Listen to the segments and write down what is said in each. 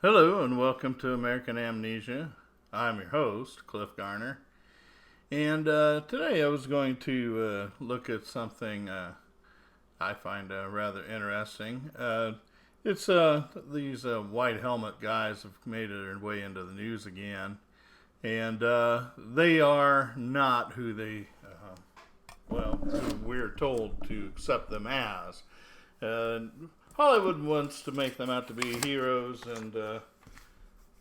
Hello and welcome to American Amnesia. I'm your host, Cliff Garner. And today I was going to look at something I find rather interesting. It's these white helmet guys have made their way into the news again. And they are not who who we're told to accept them as. Hollywood wants to make them out to be heroes, and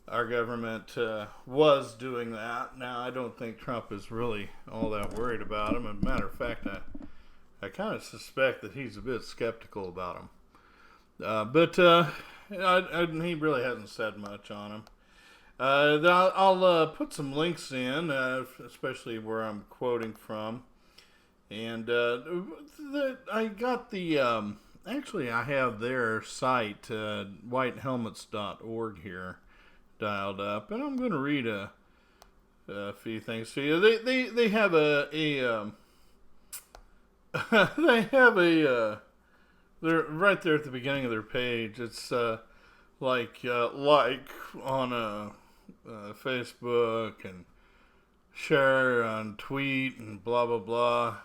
our government was doing that. Now, I don't think Trump is really all that worried about them. As a matter of fact, I kind of suspect that he's a bit skeptical about them. But he really hasn't said much on them. I'll put some links in, especially where I'm quoting from. And I got the... Actually, I have their site, whitehelmets.org here, dialed up, and I'm going to read a few things to you. They have they're right there at the beginning of their page. It's like on Facebook and share on tweet and blah blah blah.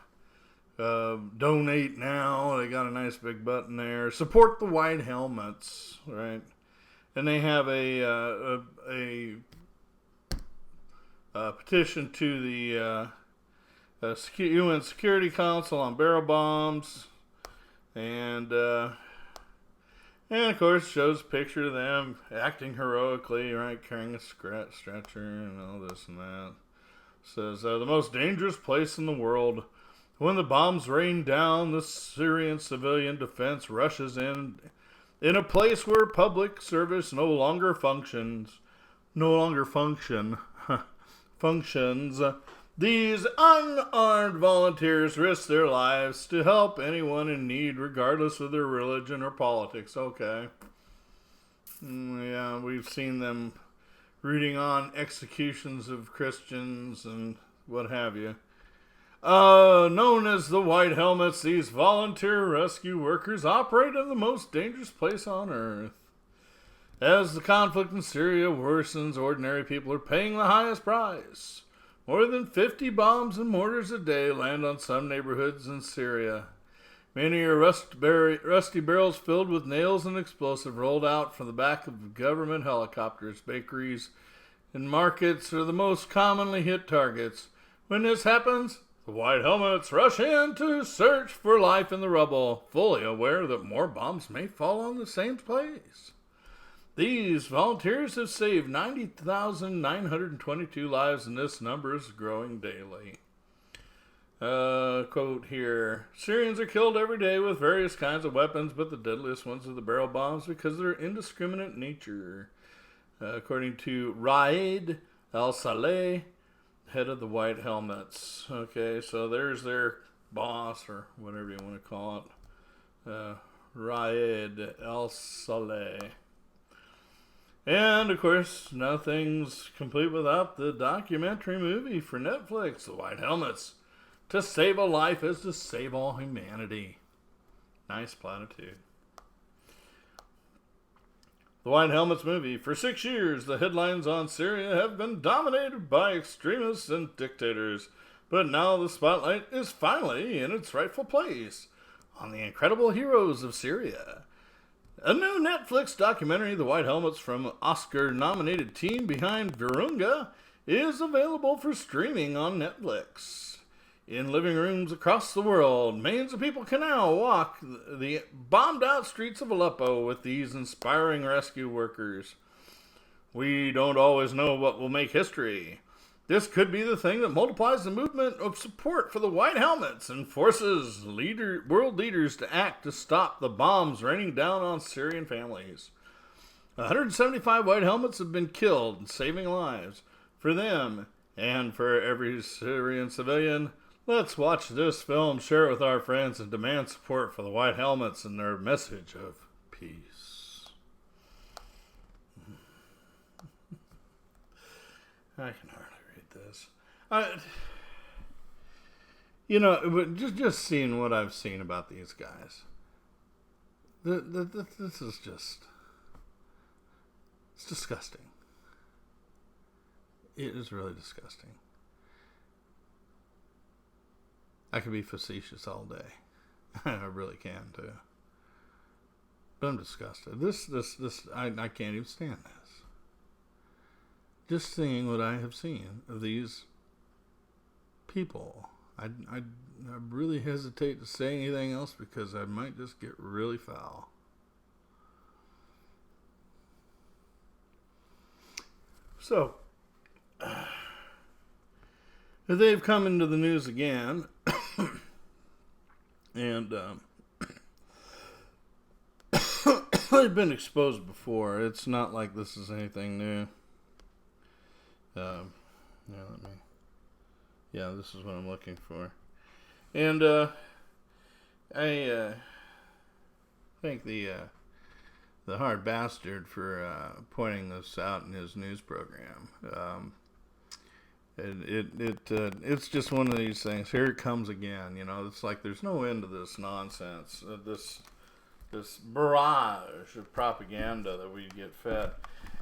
Donate now. They got a nice big button there. Support the white helmets, right? And they have a petition to the UN Security Council on barrel bombs, and of course shows a picture of them acting heroically, right, carrying a stretcher and all this and that. Says the most dangerous place in the world. When the bombs rain down, the Syrian civilian defense rushes in a place where public service no longer functions. These unarmed volunteers risk their lives to help anyone in need, regardless of their religion or politics. Okay. Yeah, we've seen them rooting on executions of Christians and what have you. Known as the White Helmets, these volunteer rescue workers operate in the most dangerous place on earth. As the conflict in Syria worsens, ordinary people are paying the highest price. More than 50 bombs and mortars a day land on some neighborhoods in Syria. Many are rusty barrels filled with nails and explosive rolled out from the back of government helicopters. Bakeries and markets are the most commonly hit targets. When this happens, the White Helmets rush in to search for life in the rubble, fully aware that more bombs may fall on the same place. These volunteers have saved 90,922 lives, and this number is growing daily. Quote here, Syrians are killed every day with various kinds of weapons, but the deadliest ones are the barrel bombs because of their indiscriminate nature. According to Raed al-Saleh, head of the White Helmets. Okay, so there's their boss, or whatever you want to call it, Raed al-Saleh. And, of course, nothing's complete without the documentary movie for Netflix, The White Helmets. To save a life is to save all humanity. Nice platitude. The White Helmets movie. For 6 years, the headlines on Syria have been dominated by extremists and dictators. But now the spotlight is finally in its rightful place on the incredible heroes of Syria. A new Netflix documentary, The White Helmets, from Oscar-nominated team behind Virunga, is available for streaming on Netflix. In living rooms across the world, millions of people can now walk the bombed-out streets of Aleppo with these inspiring rescue workers. We don't always know what will make history. This could be the thing that multiplies the movement of support for the White Helmets and forces world leaders to act to stop the bombs raining down on Syrian families. 175 White Helmets have been killed, saving lives. For them, and for every Syrian civilian, let's watch this film, share it with our friends, and demand support for the White Helmets and their message of peace. I can hardly read this. Just seeing what I've seen about these guys. This is just... It's disgusting. It is really disgusting. I could be facetious all day. I really can too. But I'm disgusted. I can't even stand this. Just seeing what I have seen of these people. I really hesitate to say anything else because I might just get really foul. So, they've come into the news again, and they've been exposed before. It's not like this is anything new. This is what I'm looking for. And I thank the hard bastard for pointing this out in his news program. It's just one of these things. Here it comes again. You know, it's like there's no end to this nonsense. This barrage of propaganda that we get fed,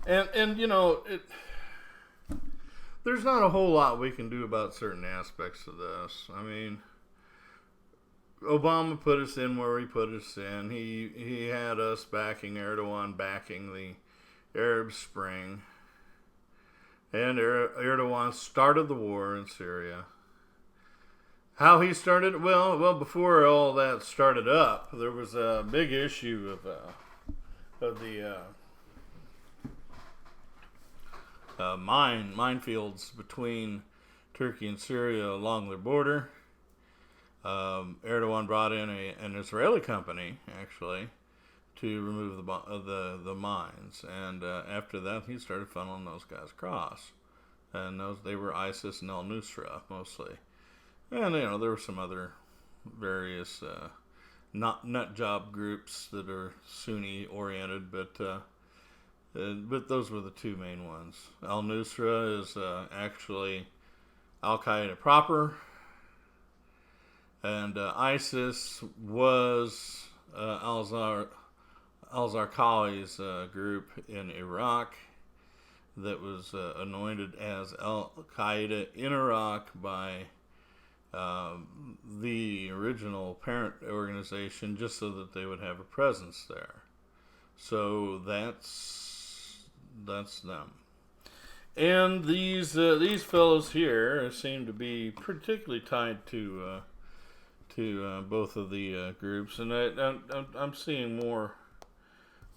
and you know it. There's not a whole lot we can do about certain aspects of this. I mean, Obama put us in where he put us in. He had us backing Erdogan, backing the Arab Spring. And Erdogan started the war in Syria. How he started? Well, before all that started up, there was a big issue of the minefields between Turkey and Syria along their border. Erdogan brought in an Israeli company, actually, to remove the mines, and after that, he started funneling those guys across, and they were ISIS and al-Nusra mostly, and you know there were some other various nut job groups that are Sunni oriented, but those were the two main ones. Al-Nusra is actually al-Qaeda proper. And ISIS was al-Zarqawi's group in Iraq that was anointed as al-Qaeda in Iraq by the original parent organization just so that they would have a presence there. So that's them. And these fellows here seem to be particularly tied to both of the groups, and I'm seeing more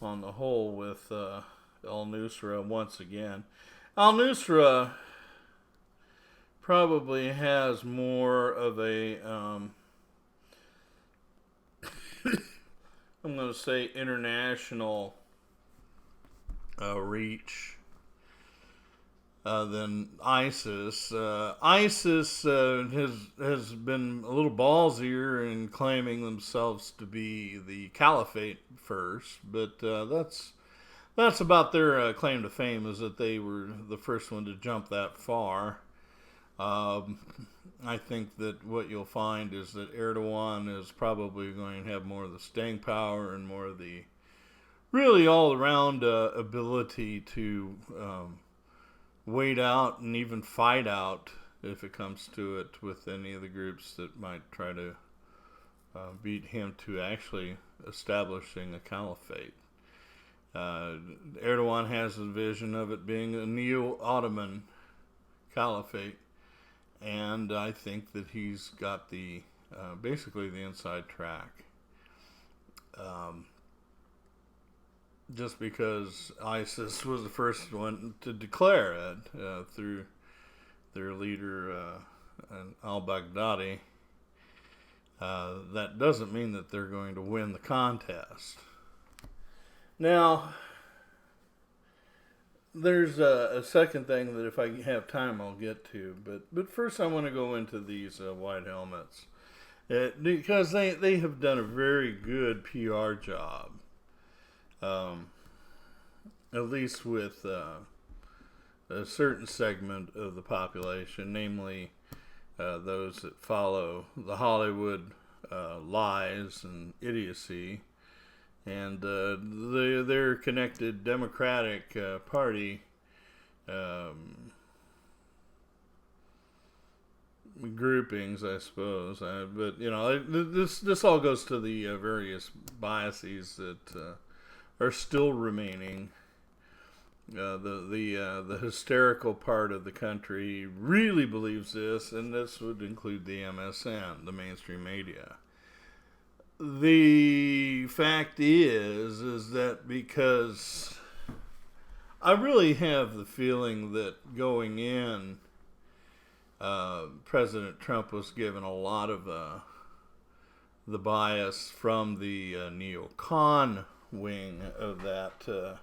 on the whole with al-Nusra once again. Al-Nusra probably has more of a I'm going to say international reach than ISIS. ISIS has been a little ballsier in claiming themselves to be the caliphate first, but that's about their claim to fame, is that they were the first one to jump that far. I think that what you'll find is that Erdogan is probably going to have more of the staying power and more of the really all-around ability to wait out and even fight out, if it comes to it, with any of the groups that might try to beat him to actually establishing a caliphate. Erdogan has a vision of it being a neo-Ottoman caliphate, and I think that he's got the basically the inside track. Just because ISIS was the first one to declare it through their leader al-Baghdadi, that doesn't mean that they're going to win the contest. Now, there's a second thing that if I have time I'll get to, but first I want to go into these white helmets, because they have done a very good PR job. At least with a certain segment of the population, namely those that follow the Hollywood lies and idiocy, and their connected Democratic Party groupings, I suppose. But this all goes to the various biases that are still remaining. The hysterical part of the country really believes this, and this would include the MSN, the mainstream media. The fact is that because I really have the feeling that going in, President Trump was given a lot of the bias from the neocon wing of that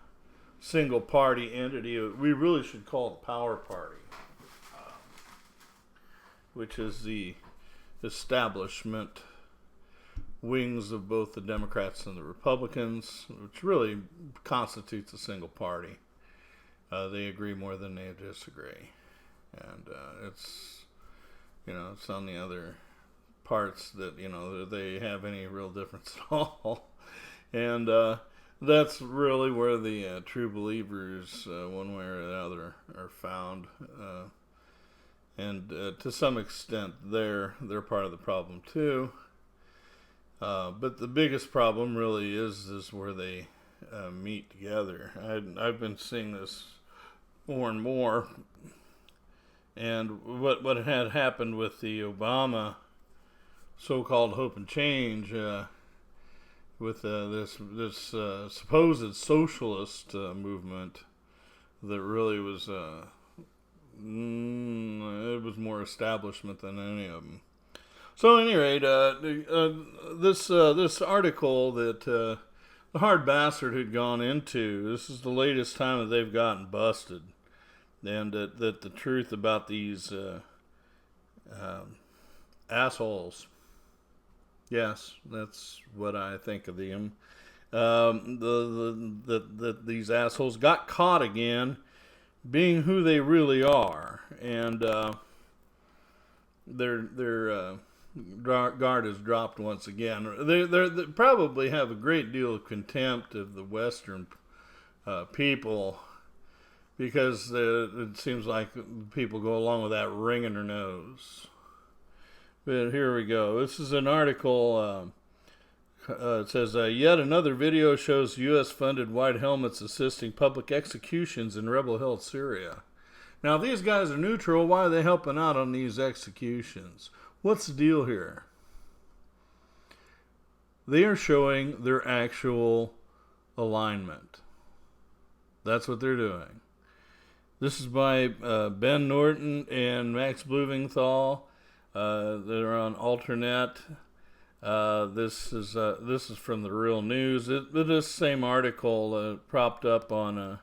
single party entity. We really should call it the Power Party, which is the establishment wings of both the Democrats and the Republicans, which really constitutes a single party. They agree more than they disagree, and it's on the other parts that they have any real difference at all, and that's really where the true believers, one way or another, are found, and to some extent they're part of the problem too. But the biggest problem really is where they meet together. I've been seeing this more and more, and what had happened with the Obama so-called hope and change, with this supposed socialist movement that really was it was more establishment than any of them. So at any rate, this article that the hard bastard had gone into, this is the latest time that they've gotten busted, and that the truth about these assholes. Yes, that's what I think of them. These assholes got caught again, being who they really are, and their guard is dropped once again. They probably have a great deal of contempt of the Western people, because it seems like people go along with that ring in their nose. But here we go. This is an article. It says, yet another video shows U.S.-funded white helmets assisting public executions in rebel-held Syria. Now, if these guys are neutral, why are they helping out on these executions? What's the deal here? They are showing their actual alignment. That's what they're doing. This is by Ben Norton and Max Blumenthal. They're on Alternet. This is from the Real News. This same article propped up on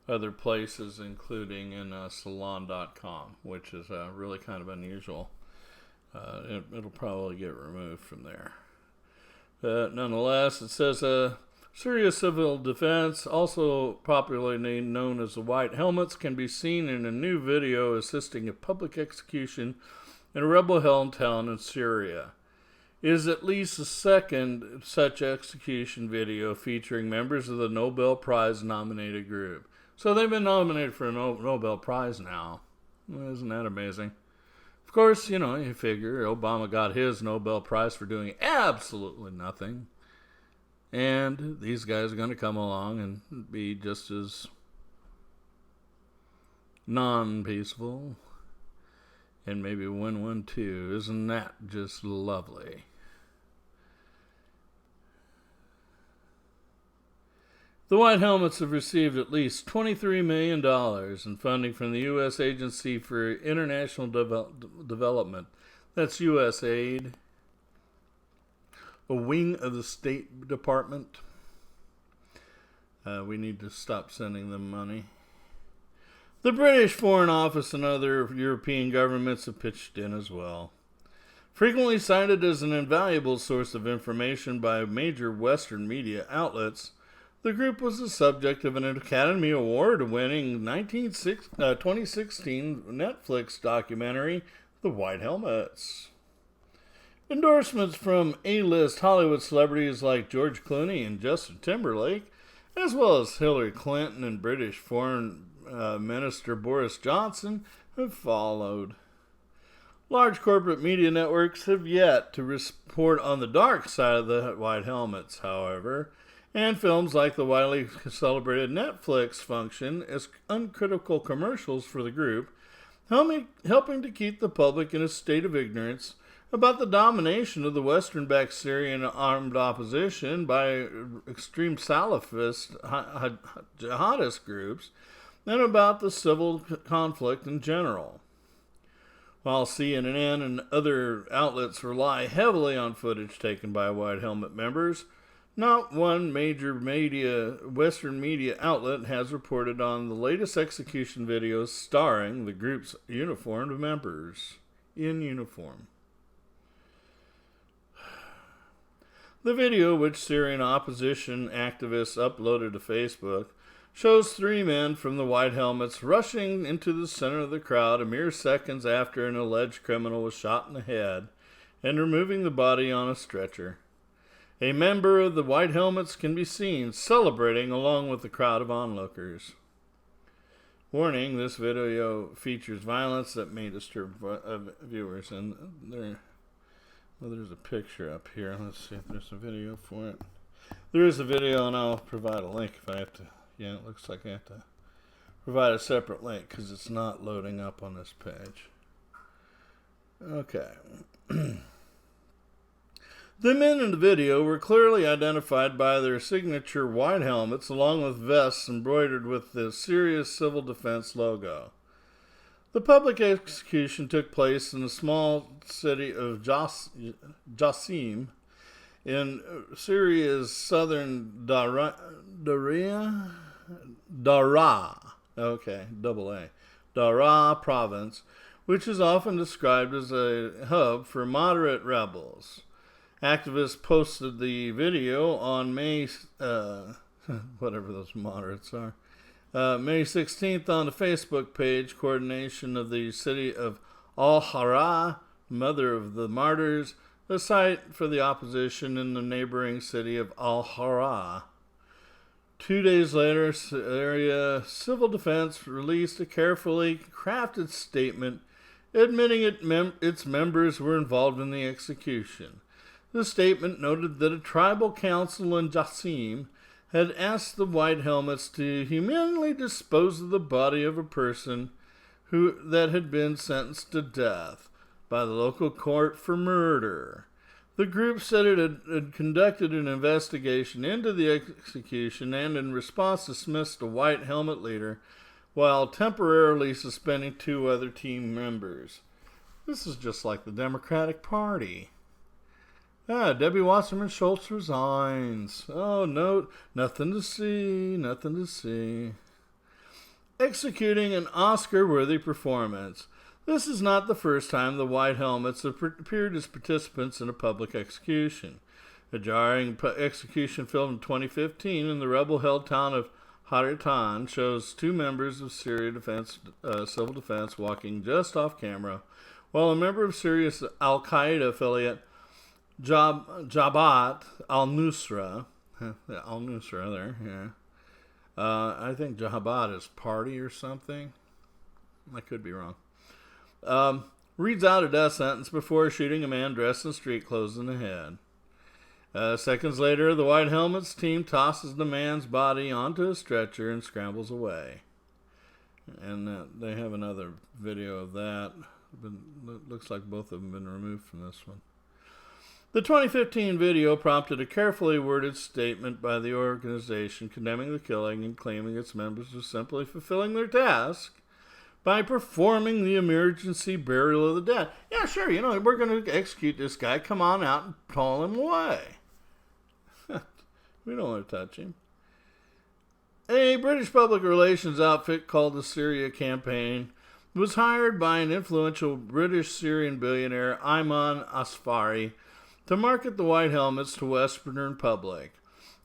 other places, including in salon.com, which is really kind of unusual. It'll probably get removed from there. Nonetheless, it says Syria civil defense, also popularly known as the White Helmets, can be seen in a new video assisting a public execution in a rebel-held town in Syria. It is at least the second such execution video featuring members of the Nobel Prize nominated group. So they've been nominated for a Nobel Prize now. Isn't that amazing? Of course, you figure Obama got his Nobel Prize for doing absolutely nothing. And these guys are going to come along and be just as non-peaceful. And maybe win one too. Isn't that just lovely? The White Helmets have received at least $23 million in funding from the U.S. Agency for International Development. That's USAID, a wing of the State Department. We need to stop sending them money. The British Foreign Office and other European governments have pitched in as well. Frequently cited as an invaluable source of information by major Western media outlets, the group was the subject of an Academy Award-winning 2016 Netflix documentary, The White Helmets. Endorsements from A-list Hollywood celebrities like George Clooney and Justin Timberlake, as well as Hillary Clinton and British Foreign Minister Boris Johnson, have followed. Large corporate media networks have yet to report on the dark side of the white helmets, however, and films like the widely celebrated Netflix function as uncritical commercials for the group, helping to keep the public in a state of ignorance about the domination of the Western-backed Syrian armed opposition by extreme Salafist jihadist groups, and about the civil conflict in general. While CNN and other outlets rely heavily on footage taken by White Helmet members, not one major Western media outlet has reported on the latest execution videos starring the group's uniformed members in uniform. The video, which Syrian opposition activists uploaded to Facebook, shows three men from the White Helmets rushing into the center of the crowd a mere seconds after an alleged criminal was shot in the head and removing the body on a stretcher. A member of the White Helmets can be seen celebrating along with the crowd of onlookers. Warning, this video features violence that may disturb viewers, and there's a picture up here. Let's see if there's a video for it. There is a video, and I'll provide a link if I have to. Yeah, it looks like I have to provide a separate link because it's not loading up on this page. Okay. The men in the video were clearly identified by their signature white helmets along with vests embroidered with the Syria Civil Defense logo. The public execution took place in the small city of Jassim in Syria's southern Daraa province, which is often described as a hub for moderate rebels. Activists posted the video on May, whatever those moderates are, May 16th on the Facebook page, coordination of the city of al-Hara, Mother of the Martyrs, a site for the opposition in the neighboring city of al-Hara. 2 days later, Syria Civil Defense released a carefully crafted statement admitting its members were involved in the execution. The statement noted that a tribal council in Jassim had asked the White Helmets to humanely dispose of the body of a person that had been sentenced to death by the local court for murder. The group said it had conducted an investigation into the execution and in response dismissed a White Helmet leader while temporarily suspending 2 other team members. This is just like the Democratic Party. Debbie Wasserman Schultz resigns. Oh, no, nothing to see. Executing an Oscar-worthy performance. This is not the first time the White Helmets have appeared as participants in a public execution. A jarring execution filmed in 2015 in the rebel-held town of Haratan shows 2 members of Syria Civil Defense walking just off camera, while a member of Syria's al-Qaeda affiliate Jabhat al-Nusra, al-Nusra there, yeah. I think Jabhat is party or something. I could be wrong. Reads out a death sentence before shooting a man dressed in street clothes in the head. Seconds later, the White Helmets team tosses the man's body onto a stretcher and scrambles away. And they have another video of that. Looks like both of them have been removed from this one. The 2015 video prompted a carefully worded statement by the organization condemning the killing and claiming its members were simply fulfilling their task by performing the emergency burial of the dead. Yeah, sure, we're going to execute this guy. Come on out and haul him away. We don't want to touch him. A British public relations outfit called the Syria Campaign was hired by an influential British Syrian billionaire, Ayman Asfari, to market the White Helmets to Western public.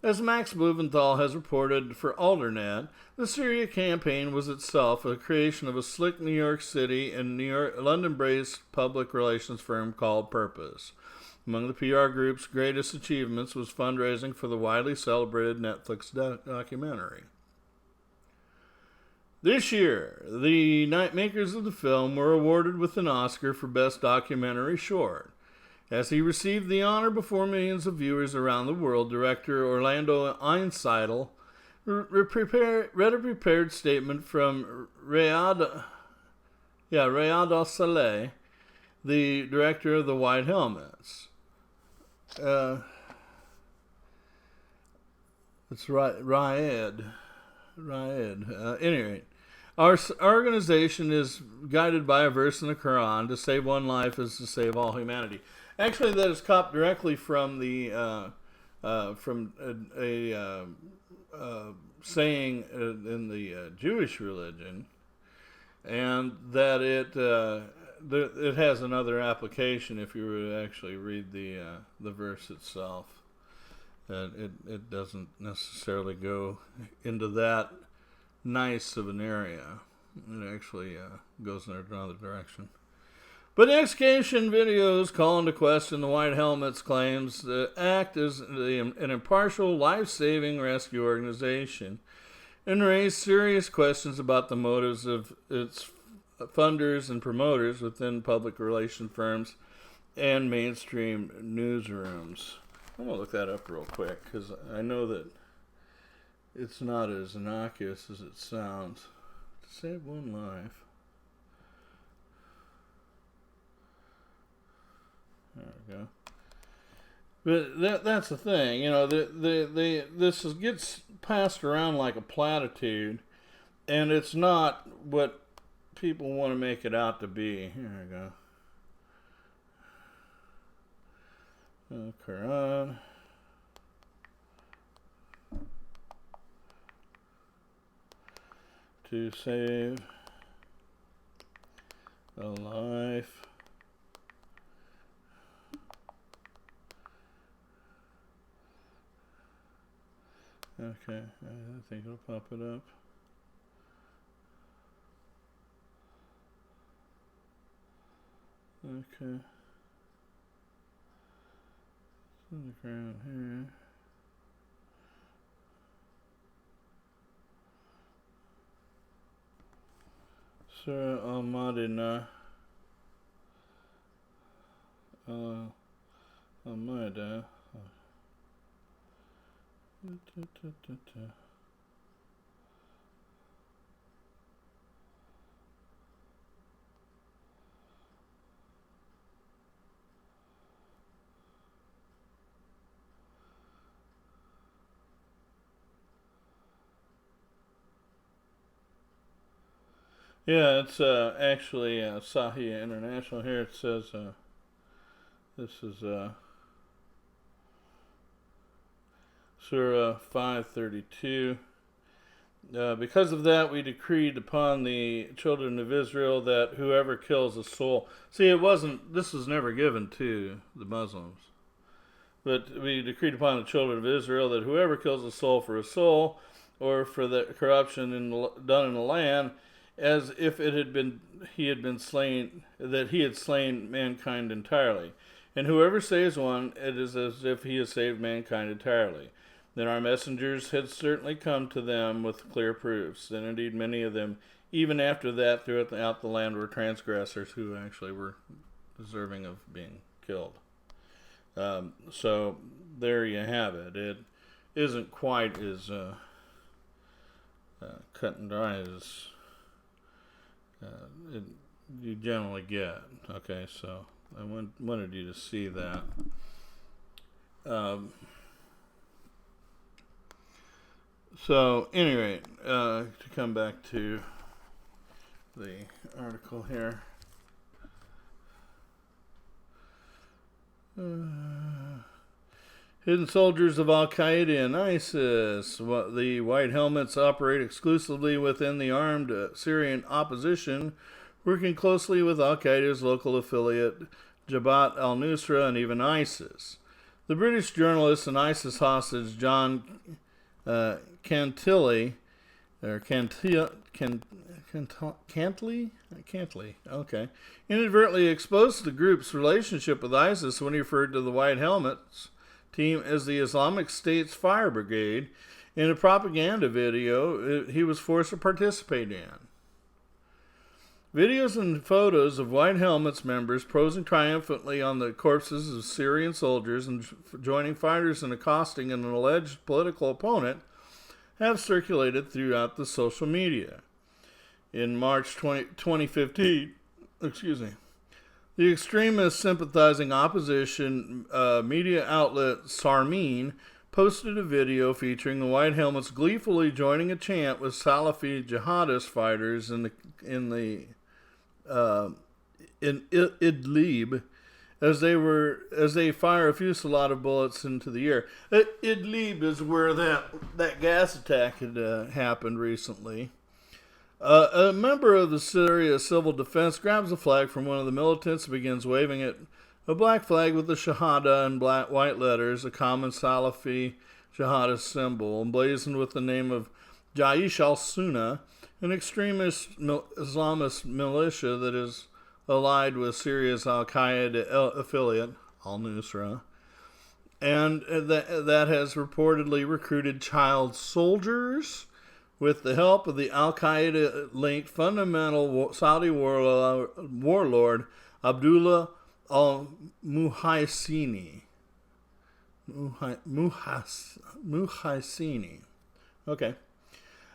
As Max Blumenthal has reported for Alternet, the Syria Campaign was itself a creation of a slick New York City and London-based public relations firm called Purpose. Among the PR group's greatest achievements was fundraising for the widely celebrated Netflix documentary. This year, the makers of the film were awarded with an Oscar for Best Documentary Short. As he received the honor before millions of viewers around the world, director Orlando Einsiedel read a prepared statement from Riyad al-Saleh, the director of the White Helmets. It's Riyad. Anyway, our organization is guided by a verse in the Qu'ran: to save one life is to save all humanity. Actually, that is copied directly from the saying in the Jewish religion, and that it has another application if you were to actually read the verse itself. It doesn't necessarily go into that nice of an area. It actually goes in another direction. But execution videos call into question the White Helmets' claims to act as an impartial, life-saving rescue organization and raise serious questions about the motives of its funders and promoters within public relation firms and mainstream newsrooms. I'm going to look that up real quick because I know that it's not as innocuous as it sounds. To save one life. There we go. But that's the thing, you know. This gets passed around like a platitude, and it's not what people want to make it out to be. Here we go. Qu'ran. To save a life. Okay, I think it'll pop it up. Okay. It's on the ground here. Surah al-Madinah. al-Ma'idah. Yeah, it's actually Sahih International here. It says this is Surah 532. Because of that, we decreed upon the children of Israel that whoever kills a soul... See, this was never given to the Muslims. But we decreed upon the children of Israel that whoever kills a soul, or for the corruption done in the land, as if he had slain mankind entirely. And whoever saves one, it is as if he has saved mankind entirely. Then our messengers had certainly come to them with clear proofs, and indeed many of them, even after that, throughout the land, were transgressors who actually were deserving of being killed. So there you have it. It isn't quite as cut and dry as you generally get. Okay, so I wanted you to see that. So, anyway, to come back to the article here. Hidden soldiers of al-Qaeda and ISIS. The White Helmets operate exclusively within the armed Syrian opposition, working closely with al-Qaeda's local affiliate, Jabhat al-Nusra, and even ISIS. The British journalist and ISIS hostage John Cantilli, Cantley, okay, inadvertently exposed the group's relationship with ISIS when he referred to the White Helmets team as the Islamic State's Fire Brigade in a propaganda video he was forced to participate in. Videos and photos of White Helmets members posing triumphantly on the corpses of Syrian soldiers and joining fighters in accosting an alleged political opponent have circulated throughout the social media. In March 2015, the extremist sympathizing opposition media outlet Sarin posted a video featuring the White Helmets gleefully joining a chant with Salafi jihadist fighters in Idlib as they fire a fusillade of bullets into the air. Idlib is where that gas attack had happened recently. A member of the Syria Civil Defense grabs a flag from one of the militants and begins waving it. A black flag with the Shahada in white letters, a common Salafi jihadist symbol, emblazoned with the name of Jaish al-Sunnah, an extremist Islamist militia that is allied with Syria's al-Qaeda affiliate, al-Nusra, and that has reportedly recruited child soldiers with the help of the al-Qaeda-linked fundamental Saudi warlord Abdullah al-Muhaisini. Muhaisini. Okay.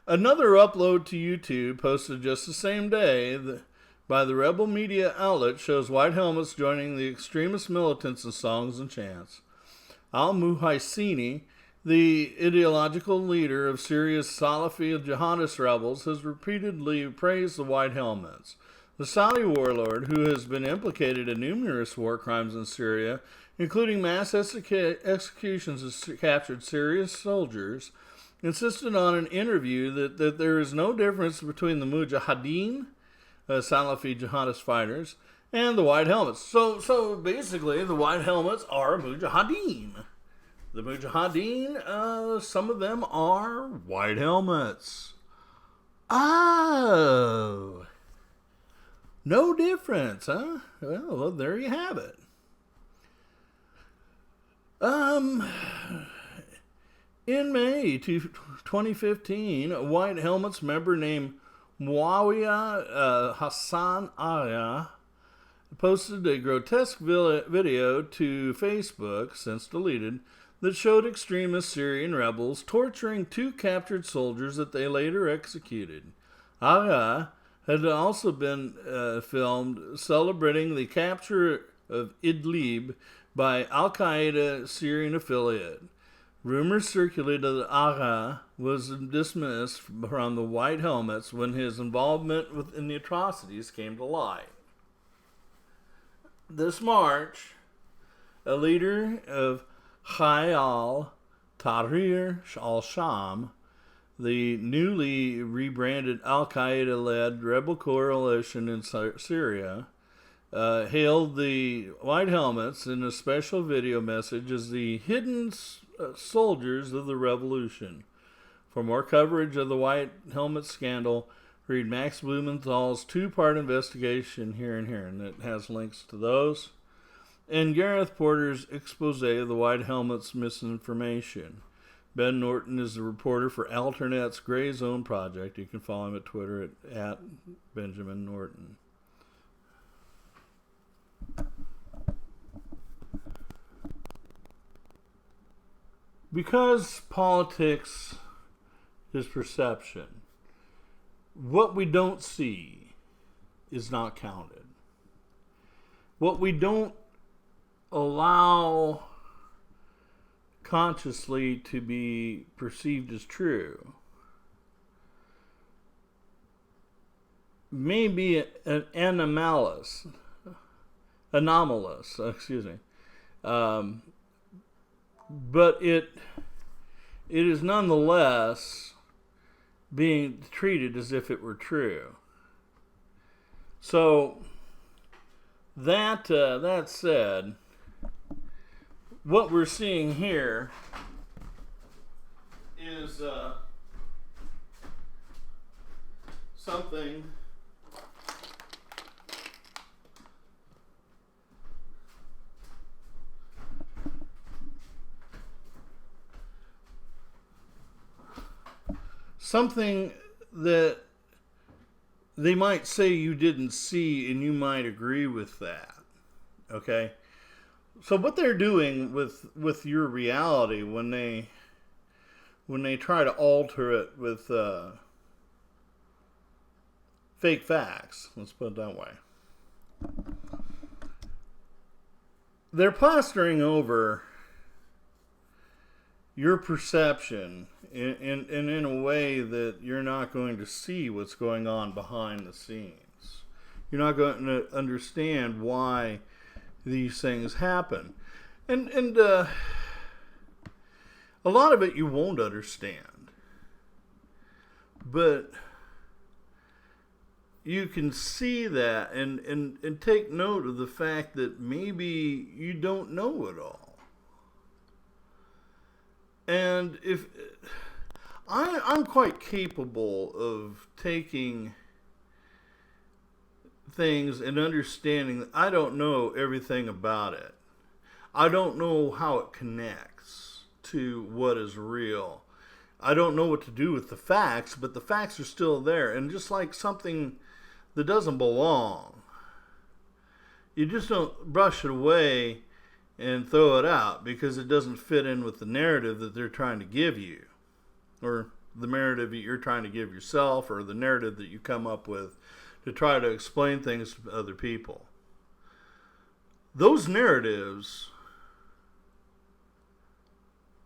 Another upload to YouTube posted just the same day by the rebel media outlet shows White Helmets joining the extremist militants in songs and chants. Al-Muhaisini, the ideological leader of Syria's Salafi jihadist rebels, has repeatedly praised the White Helmets. The Saudi warlord, who has been implicated in numerous war crimes in Syria, including mass executions of captured Syrian soldiers, insisted on an interview that there is no difference between the Mujahideen, Salafi jihadist fighters, and the White Helmets. So basically, the White Helmets are Mujahideen. The Mujahideen, some of them are White Helmets. Oh, no difference, huh? Well, there you have it. In May 2015, a White Helmets member named Muawiyah Hassan Aya posted a grotesque video to Facebook, since deleted, that showed extremist Syrian rebels torturing two captured soldiers that they later executed. Aya had also been filmed celebrating the capture of Idlib by al-Qaeda Syrian affiliate. Rumors circulated that Agha was dismissed from the White Helmets when his involvement in the atrocities came to light. This March, a leader of Hayat al-Tahrir al-Sham, the newly rebranded al-Qaeda-led rebel coalition in Syria, hailed the White Helmets in a special video message as the hidden soldiers of the revolution. For more coverage of the White Helmet scandal, read Max Blumenthal's two-part investigation here and here, and it has links to those, and Gareth Porter's expose of the White Helmet's misinformation. Ben Norton is the reporter for Alternet's Gray Zone Project. You can follow him at Twitter at Benjamin Norton. Because politics is perception, what we don't see is not counted. What we don't allow consciously to be perceived as true may be an anomalous, but it is nonetheless being treated as if it were true. So that said, what we're seeing here is something that they might say you didn't see, and you might agree with that. Okay? So what they're doing with your reality when they try to alter it with fake facts, let's put it that way, they're plastering over your perception in a way that you're not going to see what's going on behind the scenes. You're not going to understand why these things happen. And a lot of it you won't understand. But you can see that and take note of the fact that maybe you don't know it all. And if I'm quite capable of taking things and understanding that I don't know everything about it. I don't know how it connects to what is real. I don't know what to do with the facts, but the facts are still there. And just like something that doesn't belong, you just don't brush it away and throw it out because it doesn't fit in with the narrative that they're trying to give you, or the narrative that you're trying to give yourself, or the narrative that you come up with to try to explain things to other people. Those narratives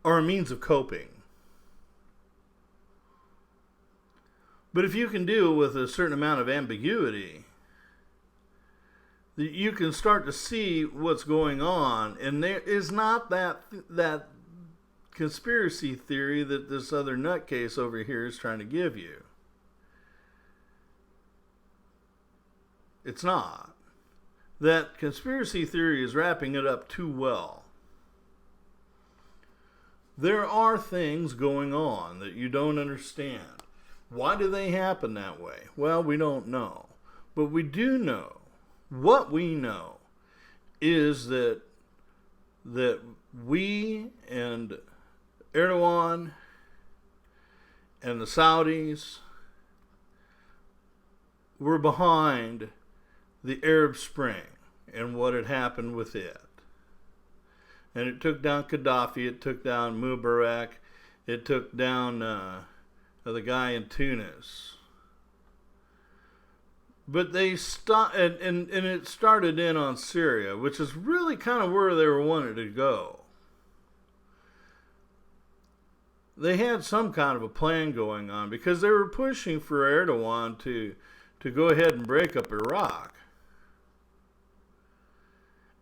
are a means of coping. But if you can deal with a certain amount of ambiguity, you can start to see what's going on, and there is not that conspiracy theory that this other nutcase over here is trying to give you. It's not. That conspiracy theory is wrapping it up too well. There are things going on that you don't understand. Why do they happen that way? Well, we don't know. But we do know. What we know is that we and Erdogan and the Saudis were behind the Arab Spring and what had happened with it. And it took down Gaddafi, it took down Mubarak, it took down the guy in Tunis. But they and it started in on Syria, which is really kind of where they were wanting to go. They had some kind of a plan going on because they were pushing for Erdogan to go ahead and break up Iraq.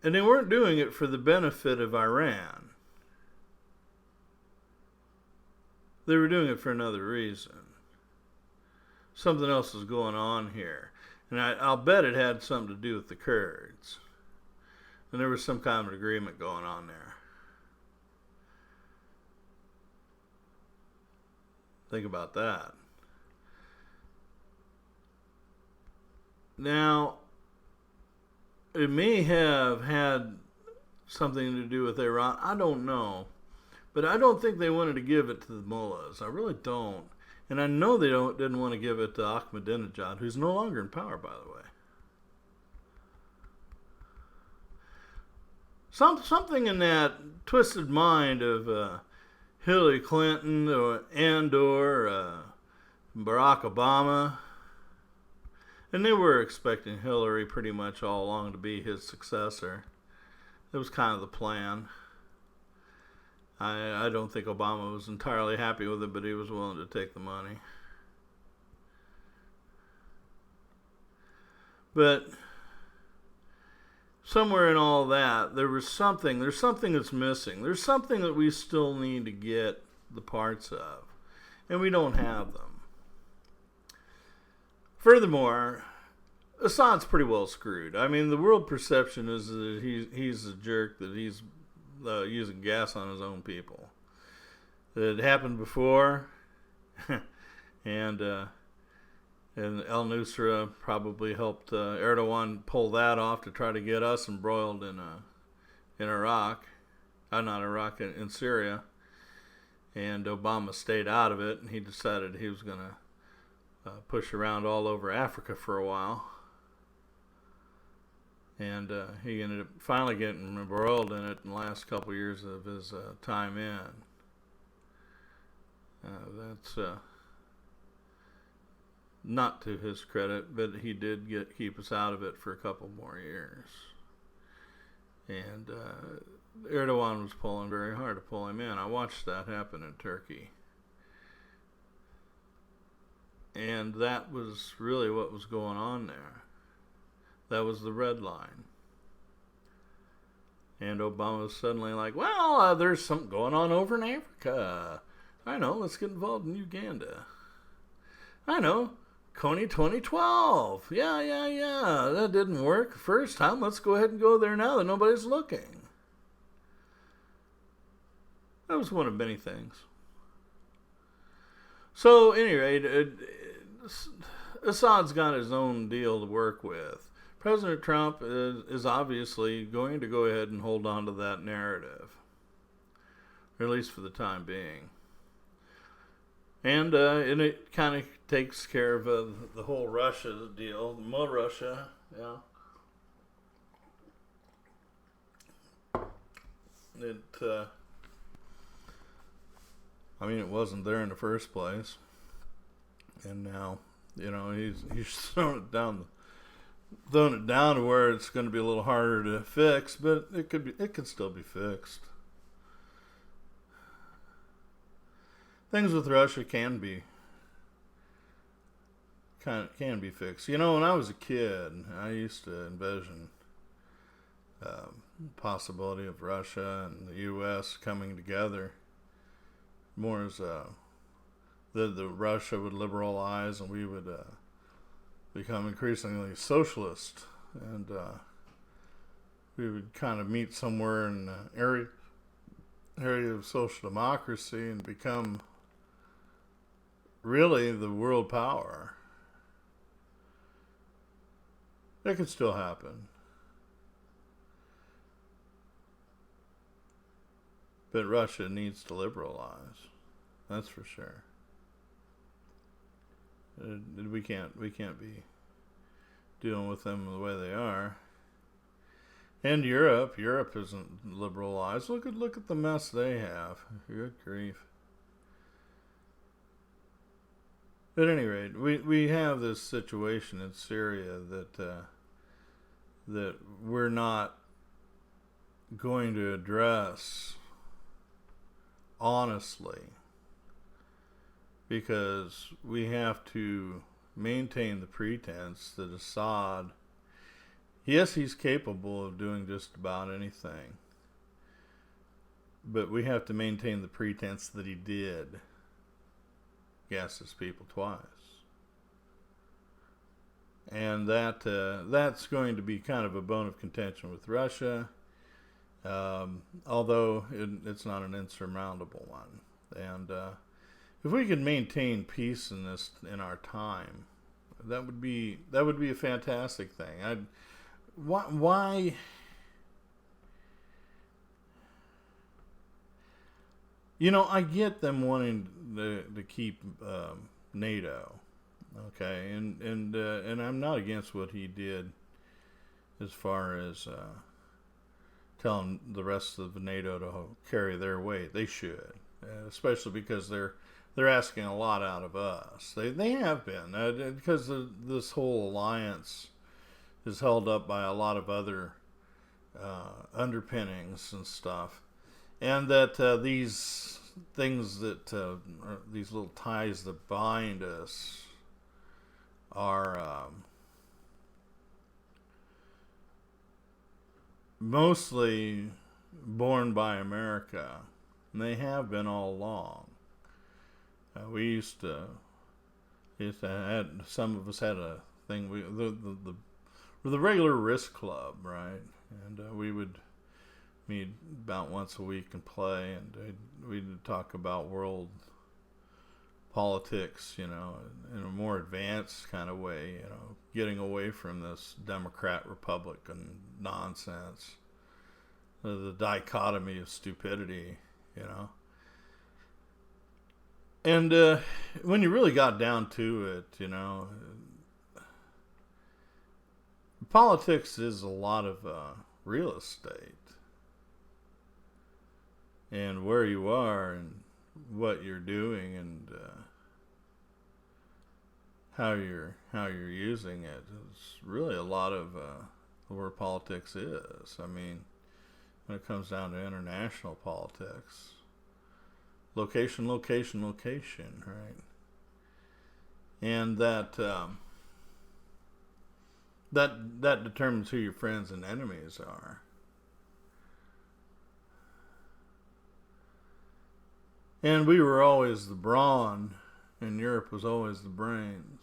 And they weren't doing it for the benefit of Iran. They were doing it for another reason. Something else is going on here. And I'll bet it had something to do with the Kurds. And there was some kind of an agreement going on there. Think about that. Now, it may have had something to do with Iran. I don't know. But I don't think they wanted to give it to the mullahs. I really don't. And I know they didn't want to give it to Ahmadinejad, who's no longer in power, by the way. Something in that twisted mind of Hillary Clinton and Barack Obama. And they were expecting Hillary pretty much all along to be his successor. That was kind of the plan. I don't think Obama was entirely happy with it, but he was willing to take the money. But somewhere in all that, there's something that's missing. There's something that we still need to get the parts of, and we don't have them. Furthermore, Assad's pretty well screwed. I mean, the world perception is that he's a jerk, that he's using gas on his own people. That it happened before, and And al-Nusra probably helped Erdogan pull that off to try to get us embroiled in Iraq. Not Iraq, in Syria. And Obama stayed out of it, and he decided he was going to push around all over Africa for a while. And he ended up finally getting embroiled in it in the last couple years of his time in. That's not to his credit, but he did keep us out of it for a couple more years. And Erdogan was pulling very hard to pull him in. I watched that happen in Turkey. And that was really what was going on there. That was the red line. And Obama was suddenly like, well, there's something going on over in Africa. I know, let's get involved in Uganda. I know, Coney 2012. Yeah. That didn't work first time. Let's go ahead and go there now that nobody's looking. That was one of many things. So, at any rate, Assad's got his own deal to work with. President Trump is obviously going to go ahead and hold on to that narrative, or at least for the time being. And it kind of takes care of the whole Russia deal. More Russia, yeah. It wasn't there in the first place. And now, he's thrown it down to where it's going to be a little harder to fix, but it could still be fixed. Things with Russia can be fixed. When I was a kid, I used to envision the possibility of Russia and the U.S. coming together more as the Russia would liberalize and we would become increasingly socialist, and we would kind of meet somewhere in the area of social democracy and become really the world power. That could still happen. But Russia needs to liberalize. That's for sure. We can't be dealing with them the way they are. And Europe isn't liberalized. Look at the mess they have. Good grief. At any rate, we have this situation in Syria that we're not going to address honestly, because we have to maintain the pretense that Assad, yes, he's capable of doing just about anything, but we have to maintain the pretense that he did gas his people twice. And that's going to be kind of a bone of contention with Russia, although it's not an insurmountable one. And if we could maintain peace in our time, that would be a fantastic thing. Why? I get them wanting to keep NATO, okay, and I'm not against what he did as far as telling the rest of NATO to carry their weight. They should, especially because they're asking a lot out of us. They have been, because this whole alliance is held up by a lot of other underpinnings and stuff. And that these things these little ties that bind us are mostly borne by America. And they have been all along. We used to some of us had a thing, the regular risk club, right? And we would meet about once a week and play, and we'd talk about world politics, in a more advanced kind of way, getting away from this Democrat-Republican nonsense, the dichotomy of stupidity, And when you really got down to it, politics is a lot of real estate. And where you are and what you're doing and how you're using it is really a lot of where politics is. I mean, when it comes down to international politics, location, right? And that determines who your friends and enemies are. And we were always the brawn, and Europe was always the brains.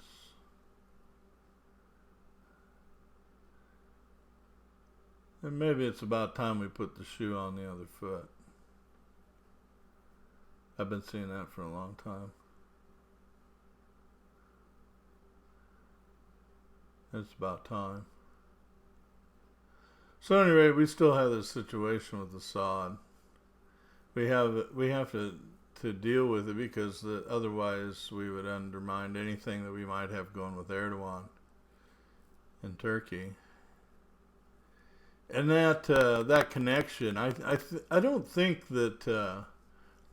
And maybe it's about time we put the shoe on the other foot. I've been seeing that for a long time. It's about time. So anyway, we still have this situation with Assad. We have to deal with it because otherwise we would undermine anything that we might have going with Erdogan in Turkey. And that connection, I don't think that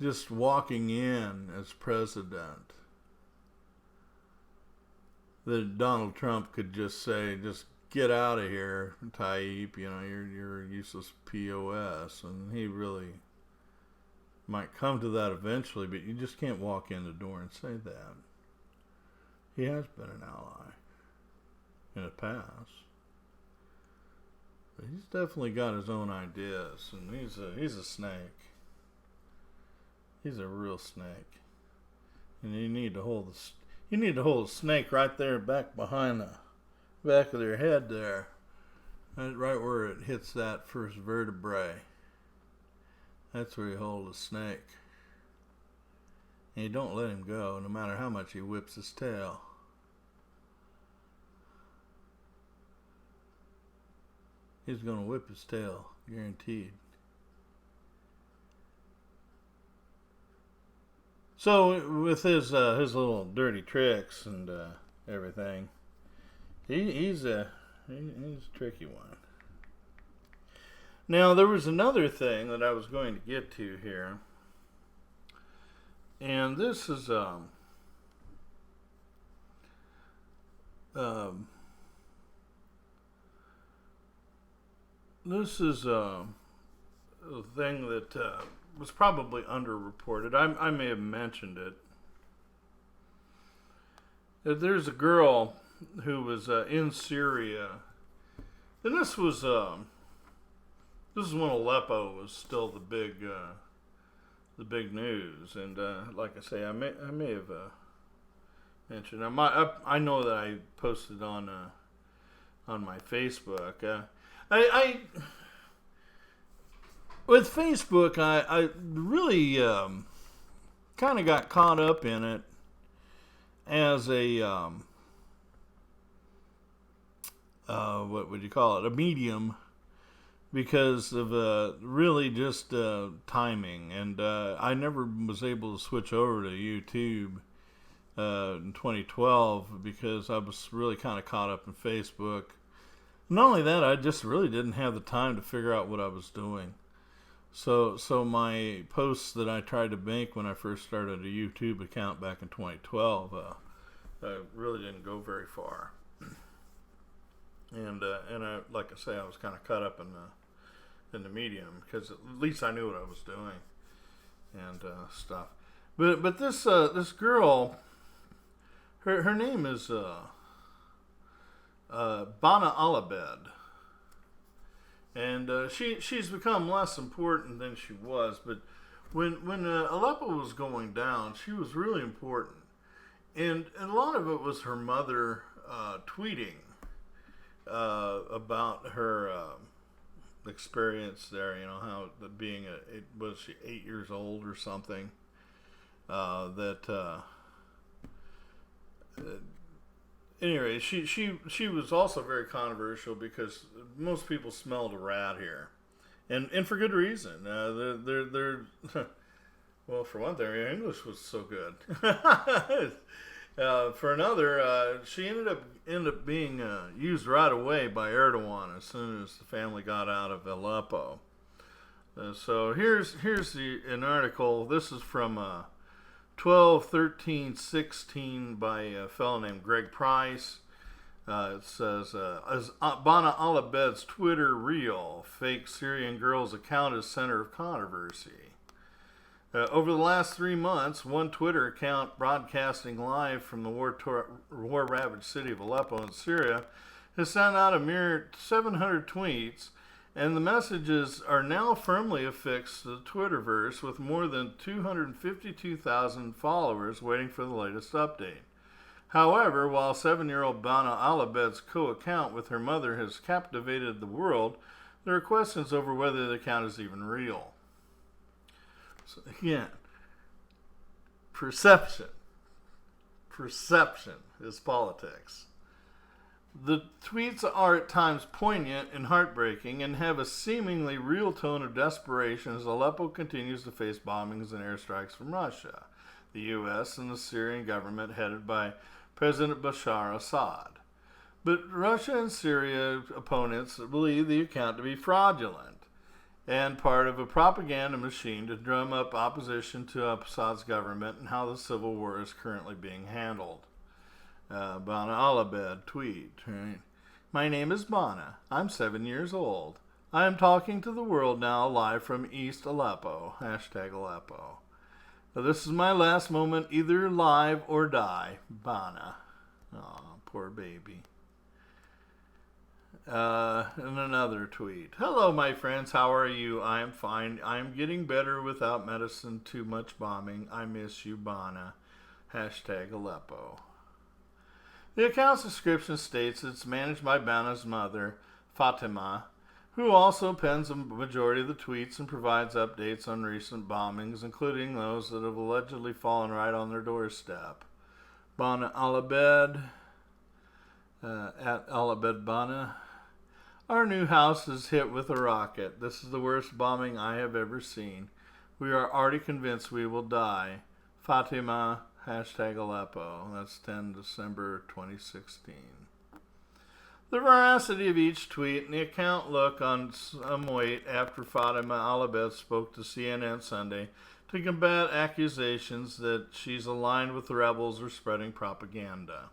just walking in as president, that Donald Trump could just say, just get out of here, Tayyip, you're a useless POS, and he really might come to that eventually, but you just can't walk in the door and say that. He has been an ally in the past. But he's definitely got his own ideas, and he's a snake. He's a real snake. And you need to hold a snake right there back behind the back of their head there. Right where it hits that first vertebrae. That's where you hold a snake. And you don't let him go, no matter how much he whips his tail. He's going to whip his tail, guaranteed. So with his little dirty tricks and everything, he's a tricky one. Now, there was another thing that I was going to get to here, and this is a thing that was probably underreported. I may have mentioned it. There's a girl who was in Syria, and this was when Aleppo was still the big news, and like I say, I may have mentioned. I know that I posted on my Facebook. I with Facebook, I really kind of got caught up in it as a what would you call it? A medium. Because of really just timing, and I never was able to switch over to YouTube in 2012 because I was really kind of caught up in Facebook. Not only that, I just really didn't have the time to figure out what I was doing. So my posts that I tried to make when I first started a YouTube account back in 2012 really didn't go very far. And I, like I say, I was kind of caught up in the medium because at least I knew what I was doing and stuff. But this girl, her name is Bana Alabed, and she's become less important than she was. But when Aleppo was going down, she was really important, and a lot of it was her mother tweeting about her experience there. How being was she 8 years old or something, that anyway, she was also very controversial because most people smelled a rat here, and for good reason. They're well, for one thing, her English was so good. For another, she ended up being used right away by Erdogan as soon as the family got out of Aleppo. So here's an article. This is from 12/13/16 by a fellow named Greg Price. It says, as Bana Alabed's Twitter reel, fake Syrian girl's account is center of controversy. Over the last 3 months, one Twitter account broadcasting live from the war-ravaged city of Aleppo in Syria has sent out a mere 700 tweets, and the messages are now firmly affixed to the Twitterverse with more than 252,000 followers waiting for the latest update. However, while 7-year-old Bana Alabed's co-account with her mother has captivated the world, there are questions over whether the account is even real. So again, perception is politics. The tweets are at times poignant and heartbreaking and have a seemingly real tone of desperation as Aleppo continues to face bombings and airstrikes from Russia, the U.S., and the Syrian government headed by President Bashar Assad. But Russia and Syria opponents believe the account to be fraudulent and part of a propaganda machine to drum up opposition to Assad's government and how the civil war is currently being handled. Bana Alabed tweet, right? My name is Bana. I'm 7 years old. I am talking to the world now live from East Aleppo. #Aleppo. Now, this is my last moment, either live or die. Bana. Oh, poor baby. And another tweet. Hello, my friends. How are you? I am fine. I am getting better without medicine. Too much bombing. I miss you, Bana. #Aleppo. The account's description states it's managed by Bana's mother, Fatima, who also pens a majority of the tweets and provides updates on recent bombings, including those that have allegedly fallen right on their doorstep. Bana Alabed, at Alabed Bana. Our new house is hit with a rocket. This is the worst bombing I have ever seen. We are already convinced we will die. Fatima, #Aleppo. That's 10 December 2016. The veracity of each tweet and the account look on some weight after Fatima Alabed spoke to CNN Sunday to combat accusations that she's aligned with the rebels or spreading propaganda.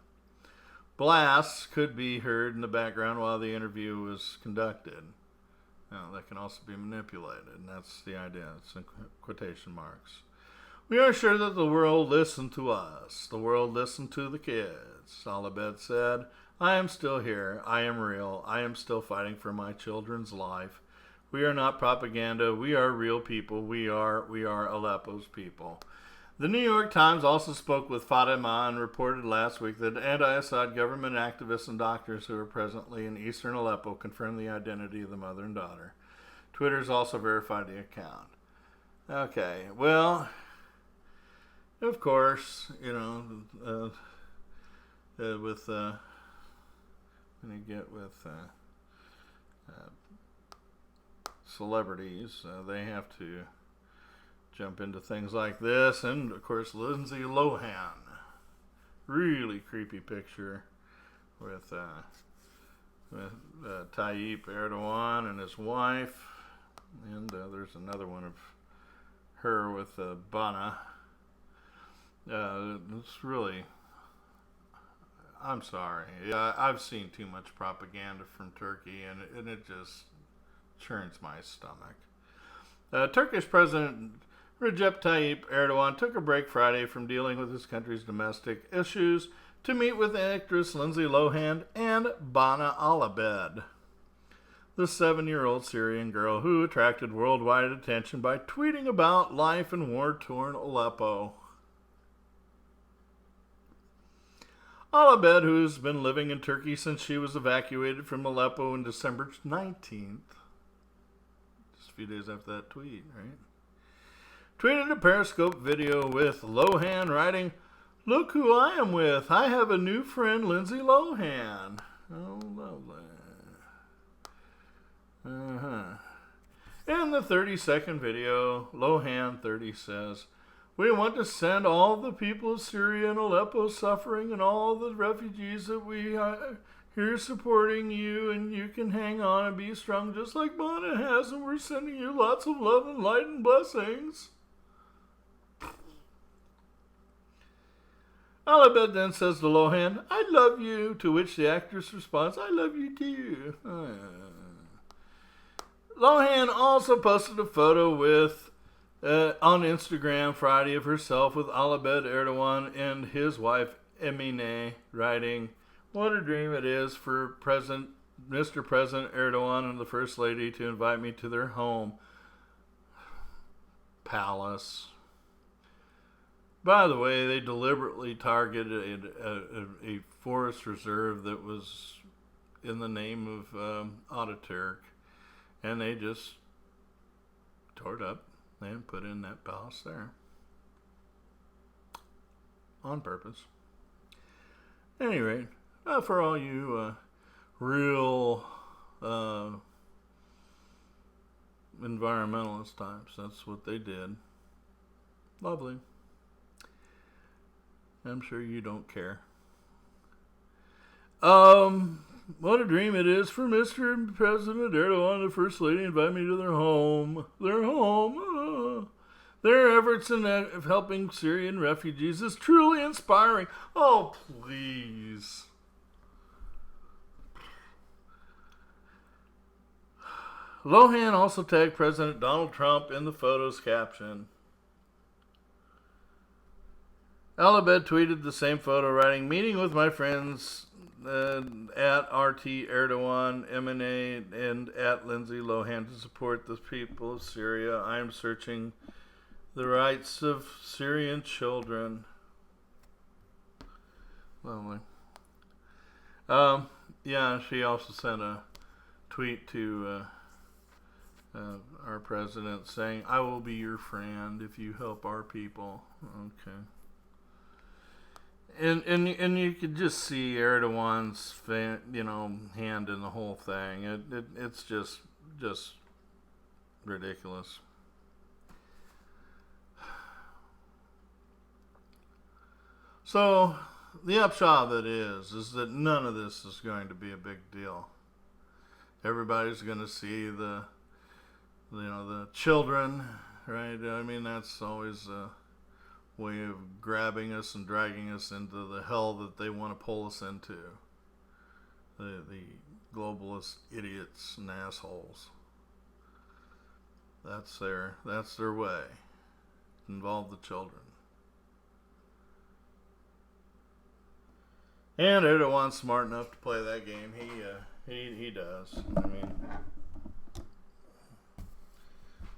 Blasts could be heard in the background while the interview was conducted. Now, that can also be manipulated, and that's the idea. It's in quotation marks. We are sure that the world listened to us. The world listened to the kids. Alabed said, I am still here. I am real. I am still fighting for my children's life. We are not propaganda. We are real people. We are Aleppo's people. The New York Times also spoke with Fatima and reported last week that anti-Assad government activists and doctors who are presently in eastern Aleppo confirmed the identity of the mother and daughter. Twitter's also verified the account. Okay, well, of course, when you get with celebrities, they have to jump into things like this, and of course Lindsay Lohan, really creepy picture with Tayyip Erdogan and his wife, and there's another one of her with Bana. It's really, I'm sorry, I've seen too much propaganda from Turkey, and it just churns my stomach. Turkish President Recep Tayyip Erdogan took a break Friday from dealing with his country's domestic issues to meet with actress Lindsay Lohan and Bana Alabed, the 7-year-old Syrian girl who attracted worldwide attention by tweeting about life in war-torn Aleppo. Alabed, who's been living in Turkey since she was evacuated from Aleppo on December 19th, just a few days after that tweet, right? Tweeted a Periscope video with Lohan writing, Look who I am with. I have a new friend, Lindsay Lohan. Oh, lovely. In the 30-second video, Lohan 30 says, "We want to send all the people of Syria and Aleppo suffering and all the refugees that we are here supporting you, and you can hang on and be strong just like Bana has, and we're sending you lots of love and light and blessings." Alabed then says to Lohan, "I love you," to which the actress responds, "I love you too." Lohan also posted a photo with on Instagram Friday of herself with Alabed Erdogan and his wife Emine, writing, "What a dream it is for Mr. President Erdogan and the First Lady to invite me to their home palace." By the way, they deliberately targeted a forest reserve that was in the name of Ataturk, and they just tore it up and put in that palace there on purpose. At any rate, for all you real environmentalist types, that's what they did. Lovely. I'm sure you don't care. What a dream it is for Mr. President Erdogan and the First Lady to invite me to their home. Their home. Their efforts in helping Syrian refugees is truly inspiring. Oh, please. Lohan also tagged President Donald Trump in the photo's caption. Alabed tweeted the same photo, writing, "Meeting with my friends at RT Erdogan, Emine, and at Lindsay Lohan to support the people of Syria. I am searching the rights of Syrian children." Lovely. Yeah, she also sent a tweet to our president saying, "I will be your friend if you help our people." Okay. And you could just see Erdogan's hand in the whole thing. It's just ridiculous. So the upshot of it is that none of this is going to be a big deal. Everybody's going to see the children, right? I mean, that's always way of grabbing us and dragging us into the hell that they want to pull us into. The globalist idiots and assholes. That's their way. Involve the children. And Erdogan's smart enough to play that game. He does. I mean,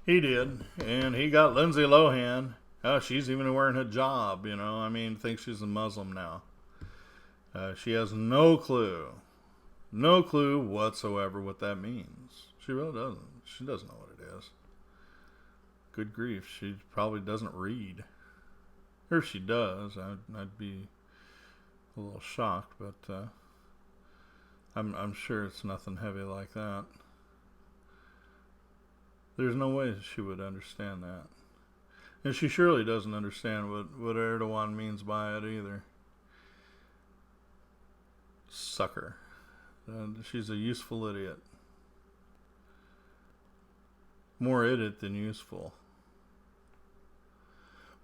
he did, and he got Lindsay Lohan. Oh, she's even wearing hijab, I mean, thinks she's a Muslim now. She has no clue whatsoever what that means. She really doesn't. She doesn't know what it is. Good grief, she probably doesn't read. Or if she does, I'd be a little shocked, but I'm sure it's nothing heavy like that. There's no way she would understand that. And she surely doesn't understand what Erdogan means by it either. Sucker. She's a useful idiot. More idiot than useful.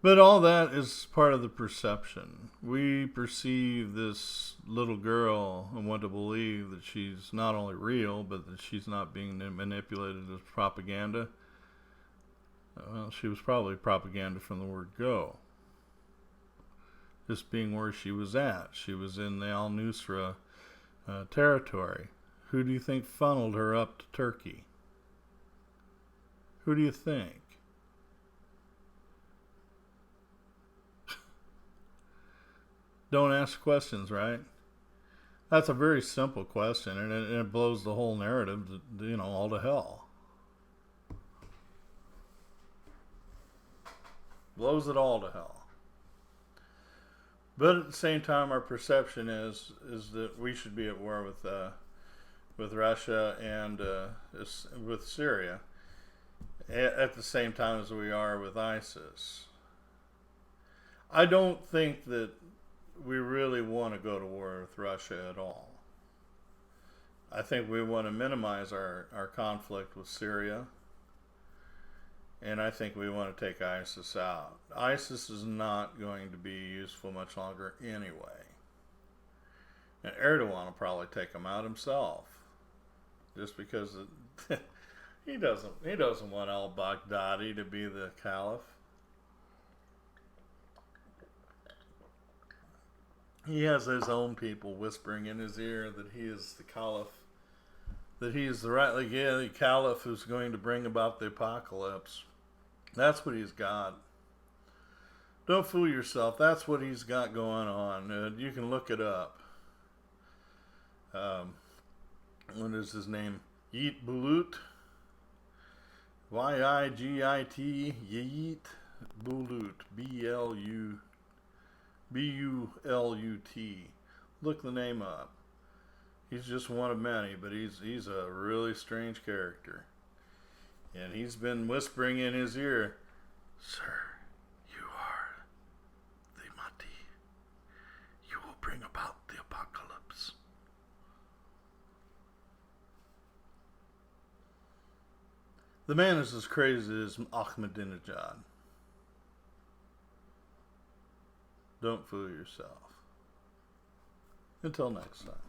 But all that is part of the perception. We perceive this little girl and want to believe that she's not only real, but that she's not being manipulated as propaganda. Well, she was probably propaganda from the word go. Just being where she was at. She was in the al-Nusra territory. Who do you think funneled her up to Turkey? Who do you think? Don't ask questions, right? That's a very simple question, and it blows the whole narrative, all to hell. Blows it all to hell. But at the same time, our perception is that we should be at war with Russia and with Syria at the same time as we are with ISIS. I don't think that we really want to go to war with Russia at all. I think we want to minimize our conflict with Syria, and I think we want to take ISIS out. ISIS is not going to be useful much longer anyway. And Erdogan will probably take them out himself, just because he doesn't want al-Baghdadi to be the caliph. He has his own people whispering in his ear that he is the caliph, that he is the rightly the caliph who's going to bring about the apocalypse. That's what he's got. Don't fool yourself. That's what he's got going on. You can look it up. What is his name? Yeet Bulut. Y-I-G-I-T. Yeet Bulut. B-U-L-U-T. Look the name up. He's just one of many, but he's a really strange character. And he's been whispering in his ear, "Sir, you are the Mahdi. You will bring about the apocalypse." The man is as crazy as Ahmadinejad. Don't fool yourself. Until next time.